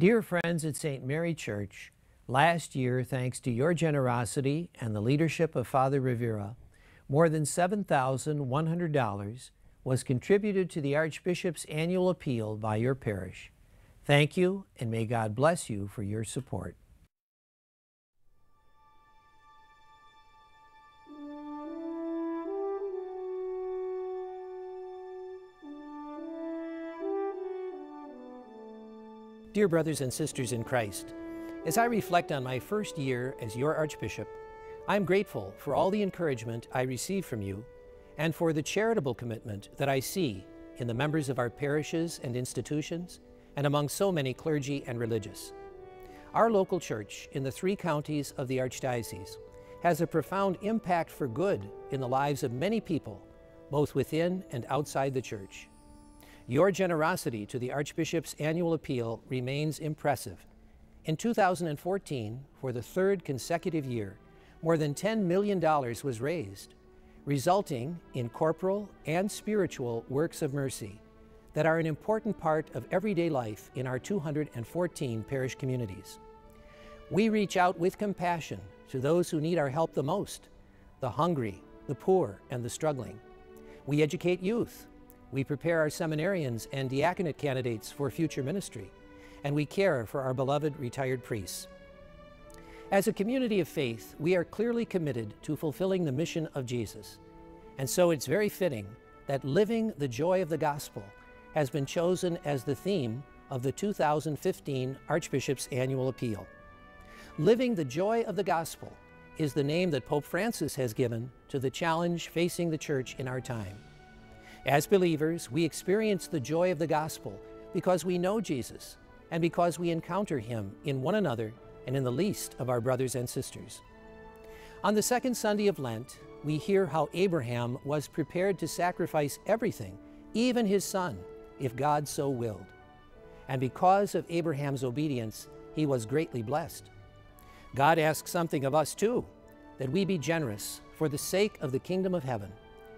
Dear friends at St. Mary Church, last year, thanks to your generosity and the leadership of Father Rivera, more than $7,100 was contributed to the Archbishop's annual appeal by your parish. Thank you, and may God bless you for your support. Dear brothers and sisters in Christ, as I reflect on my first year as your Archbishop, I'm grateful for all the encouragement I receive from you and for the charitable commitment that I see in the members of our parishes and institutions and among so many clergy and religious. Our local church in the 3 counties of the Archdiocese has a profound impact for good in the lives of many people, both within and outside the church. Your generosity to the Archbishop's annual appeal remains impressive. In 2014, for the 3rd consecutive year, more than $10 million was raised, resulting in corporal and spiritual works of mercy that are an important part of everyday life in our 214 parish communities. We reach out with compassion to those who need our help the most, the hungry, the poor, and the struggling. We educate youth. We prepare our seminarians and diaconate candidates for future ministry, and we care for our beloved retired priests. As a community of faith, we are clearly committed to fulfilling the mission of Jesus, and so it's very fitting that living the joy of the gospel has been chosen as the theme of the 2015 Archbishop's Annual Appeal. Living the joy of the gospel is the name that Pope Francis has given to the challenge facing the Church in our time. As believers, we experience the joy of the gospel because we know Jesus and because we encounter him in one another and in the least of our brothers and sisters. On the 2nd Sunday of Lent, we hear how Abraham was prepared to sacrifice everything, even his son, if God so willed. And because of Abraham's obedience, he was greatly blessed. God asks something of us too, that we be generous for the sake of the kingdom of heaven,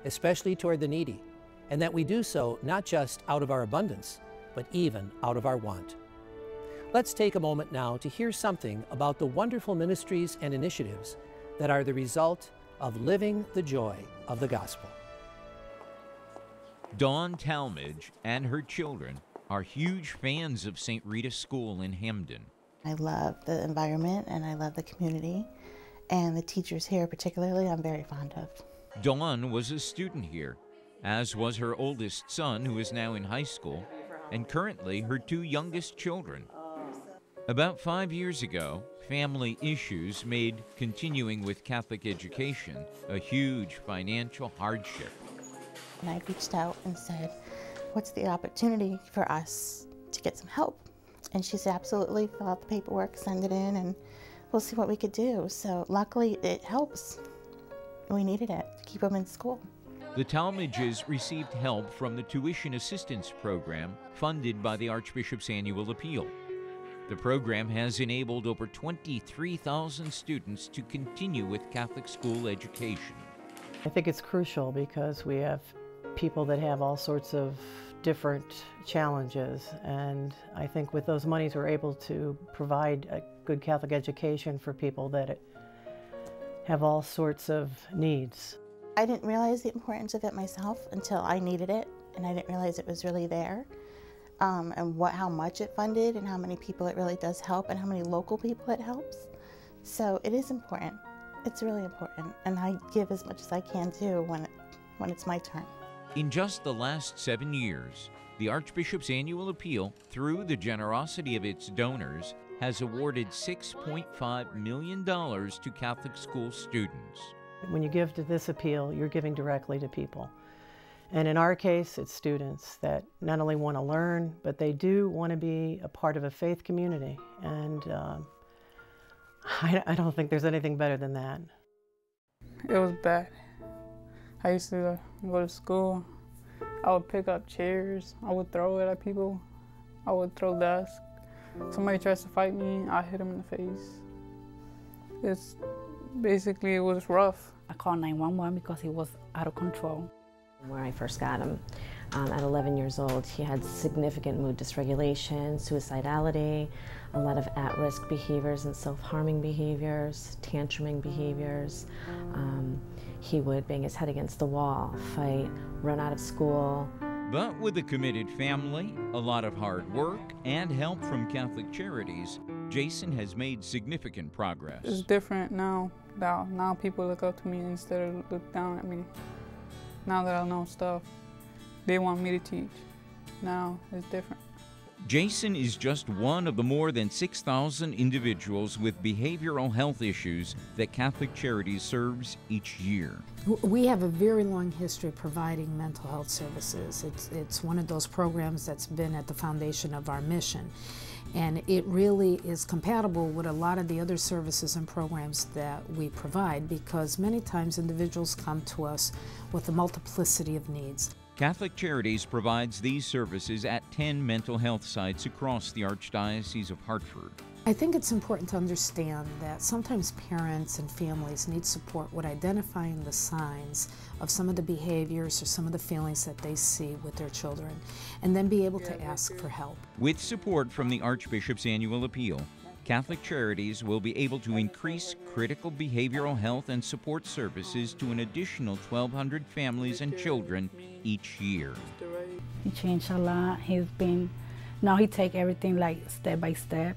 especially toward the needy, and that we do so not just out of our abundance, but even out of our want. Let's take a moment now to hear something about the wonderful ministries and initiatives that are the result of living the joy of the gospel. Dawn Talmadge and her children are huge fans of St. Rita's School in Hamden. I love the environment and I love the community, and the teachers here particularly I'm very fond of. Dawn was a student here, as was her oldest son, who is now in high school, and currently her 2 youngest children. About 5 years ago, family issues made continuing with Catholic education a huge financial hardship. And I reached out and said, what's the opportunity for us to get some help? And she said, absolutely, fill out the paperwork, send it in, and we'll see what we could do. So luckily it helps. We needed it to keep them in school. The Talmadges received help from the Tuition Assistance Program funded by the Archbishop's Annual Appeal. The program has enabled over 23,000 students to continue with Catholic school education. I think it's crucial because we have people that have all sorts of different challenges, and I think with those monies we're able to provide a good Catholic education for people that have all sorts of needs. I didn't realize the importance of it myself until I needed it, and I didn't realize it was really there, and how much it funded and how many people it really does help and how many local people it helps. So it is important. It's really important, and I give as much as I can too when it's my turn. In just the last 7 years, the Archbishop's Annual Appeal, through the generosity of its donors, has awarded $6.5 million to Catholic school students. When you give to this appeal, you're giving directly to people. And in our case, it's students that not only want to learn, but they do want to be a part of a faith community. And I don't think there's anything better than that. It was bad. I used to go to school. I would pick up chairs. I would throw it at people. I would throw desks. Somebody tries to fight me, I hit him in the face. It was rough. I called 911 because he was out of control. When I first got him, At 11 years old, he had significant mood dysregulation, suicidality, a lot of at-risk behaviors and self-harming behaviors, tantruming behaviors. He would bang his head against the wall, fight, run out of school. But with a committed family, a lot of hard work, and help from Catholic Charities, Jason has made significant progress. It's different now. Now people look up to me instead of look down at me. Now that I know stuff, they want me to teach. Now it's different. Jason is just one of the more than 6,000 individuals with behavioral health issues that Catholic Charities serves each year. We have a very long history of providing mental health services. It's one of those programs that's been at the foundation of our mission. And it really is compatible with a lot of the other services and programs that we provide, because many times individuals come to us with a multiplicity of needs. Catholic Charities provides these services at 10 mental health sites across the Archdiocese of Hartford. I think it's important to understand that sometimes parents and families need support with identifying the signs of some of the behaviors or some of the feelings that they see with their children, and then be able to ask for help. With support from the Archbishop's annual appeal, Catholic Charities will be able to increase critical behavioral health and support services to an additional 1,200 families and children each year. He changed a lot. Now he take everything like step by step.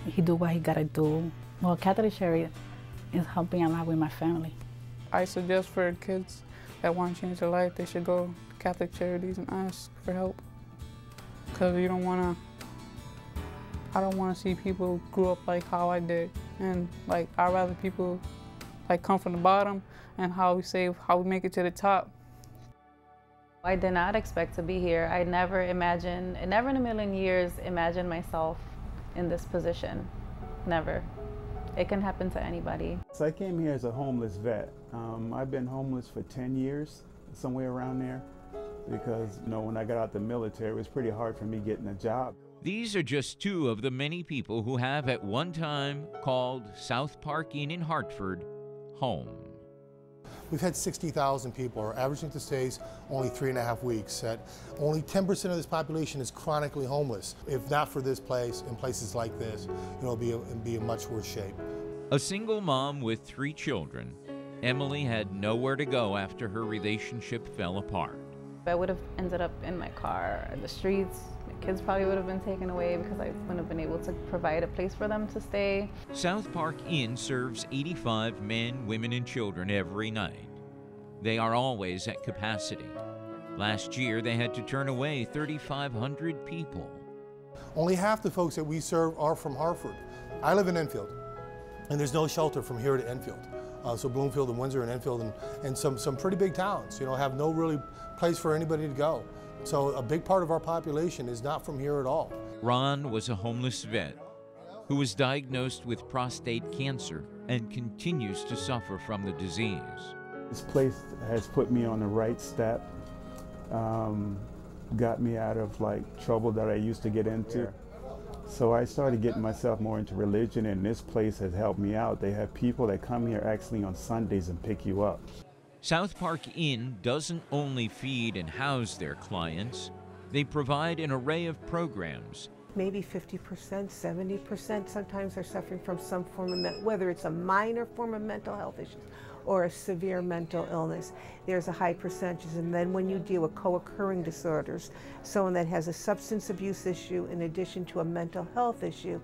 He do what he gotta do. Well, Catholic Charities is helping a lot with my family. I suggest for kids that want to change their life, they should go to Catholic Charities and ask for help. Because I don't want to see people grow up like how I did. And like, I'd rather people like come from the bottom and how we make it to the top. I did not expect to be here. I never in a million years imagined myself in this position. Never. It can happen to anybody. So I came here as a homeless vet. I've been homeless for 10 years, somewhere around there, because when I got out the military, it was pretty hard for me getting a job. These are just two of the many people who have at one time called South Park Inn in Hartford home. We've had 60,000 people. Our average length of stay is only 3.5 weeks. Only 10% of this population is chronically homeless. If not for this place and places like this, it'll be in much worse shape. A single mom with 3 children, Emily had nowhere to go after her relationship fell apart. I would have ended up in my car, in the streets. My kids probably would have been taken away because I wouldn't have been able to provide a place for them to stay. South Park Inn serves 85 men, women, and children every night. They are always at capacity. Last year, they had to turn away 3,500 people. Only half the folks that we serve are from Hartford. I live in Enfield, and there's no shelter from here to Enfield. So Bloomfield and Windsor and Enfield and some pretty big towns, have no really place for anybody to go. So a big part of our population is not from here at all. Ron was a homeless vet who was diagnosed with prostate cancer and continues to suffer from the disease. This place has put me on the right step, got me out of trouble that I used to get into. So I started getting myself more into religion, and this place has helped me out. They have people that come here actually on Sundays and pick you up. South Park Inn doesn't only feed and house their clients, they provide an array of programs. Maybe 50%, 70% sometimes are suffering from some form of, whether it's a minor form of mental health issues or a severe mental illness. There's a high percentage, and then when you deal with co-occurring disorders, someone that has a substance abuse issue in addition to a mental health issue,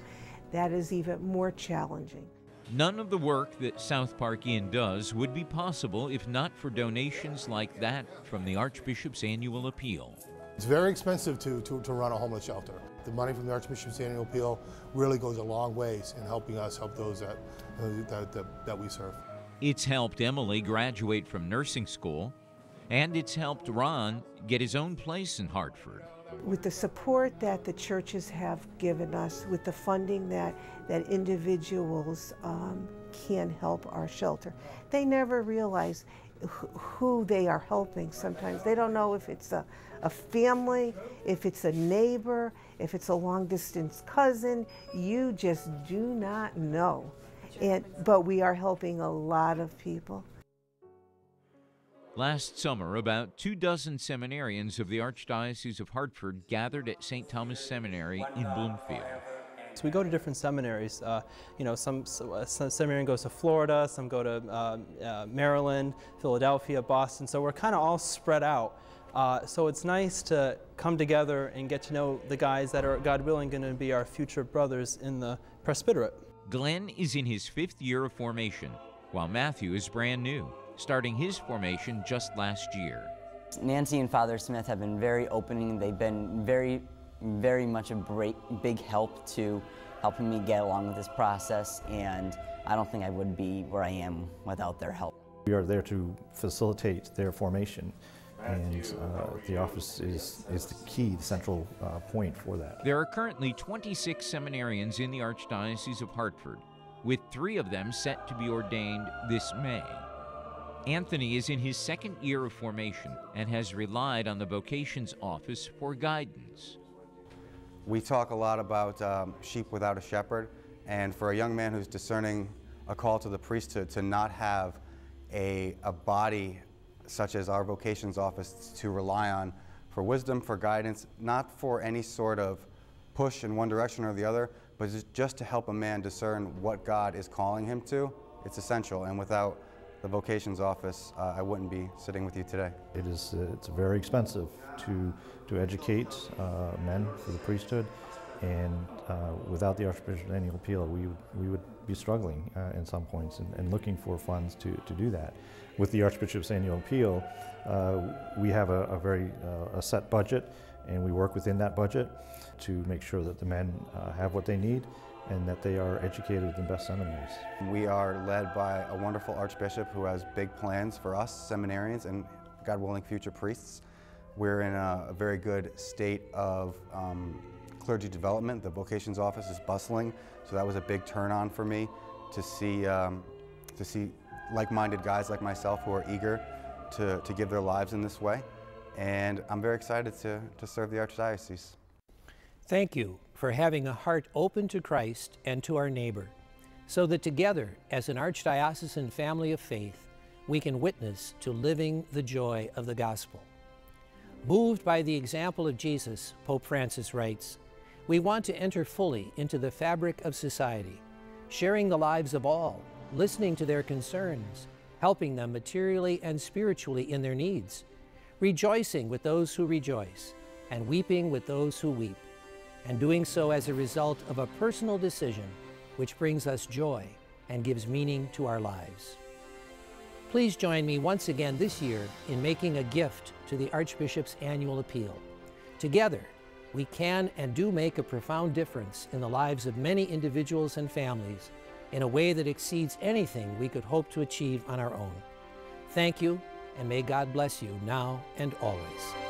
that is even more challenging. None of the work that South Park Inn does would be possible if not for donations like that from the Archbishop's annual appeal. It's very expensive to run a homeless shelter. The money from the Archbishop's annual appeal really goes a long ways in helping us help those that we serve. It's helped Emily graduate from nursing school, and it's helped Ron get his own place in Hartford. With the support that the churches have given us, with the funding that individuals can help our shelter, they never realize who they are helping sometimes. They don't know if it's a family, if it's a neighbor, if it's a long-distance cousin. You just do not know. But we are helping a lot of people. Last summer, about 24 seminarians of the Archdiocese of Hartford gathered at St. Thomas Seminary in Bloomfield. So we go to different seminaries. Some seminarian goes to Florida, some go to Maryland, Philadelphia, Boston. So we're kind of all spread out. So it's nice to come together and get to know the guys that are, God willing, going to be our future brothers in the presbyterate. Glenn is in his 5th year of formation, while Matthew is brand new, starting his formation just last year. Nancy and Father Smith have been very opening. They've been very much a big help to helping me get along with this process, and I don't think I would be where I am without their help. We are there to facilitate their formation, and the office is the key, the central point for that. There are currently 26 seminarians in the Archdiocese of Hartford, with 3 of them set to be ordained this May. Anthony is in his 2nd year of formation and has relied on the vocations office for guidance. We talk a lot about sheep without a shepherd, and for a young man who's discerning a call to the priesthood, to not have a body such as our vocations office to rely on for wisdom, for guidance, not for any sort of push in one direction or the other, but just to help a man discern what God is calling him to, it's essential. And without the vocations office, I wouldn't be sitting with you today. It's very expensive to educate men for the priesthood, and without the Archbishop's annual appeal, we would be struggling in some points and looking for funds to do that. With the Archbishop's annual appeal, we have a very set budget, and we work within that budget to make sure that the men have what they need and that they are educated in the best seminaries. We are led by a wonderful Archbishop who has big plans for us seminarians and, God willing, future priests. We're in a very good state of clergy development. The vocations office is bustling, so that was a big turn-on for me to see like-minded guys like myself who are eager to give their lives in this way. And I'm very excited to serve the Archdiocese. Thank you for having a heart open to Christ and to our neighbor, so that together, as an archdiocesan family of faith, we can witness to living the joy of the gospel. Moved by the example of Jesus, Pope Francis writes, we want to enter fully into the fabric of society, sharing the lives of all, listening to their concerns, helping them materially and spiritually in their needs, rejoicing with those who rejoice, and weeping with those who weep, and doing so as a result of a personal decision which brings us joy and gives meaning to our lives. Please join me once again this year in making a gift to the Archbishop's annual appeal. Together, we can and do make a profound difference in the lives of many individuals and families in a way that exceeds anything we could hope to achieve on our own. Thank you, and may God bless you now and always.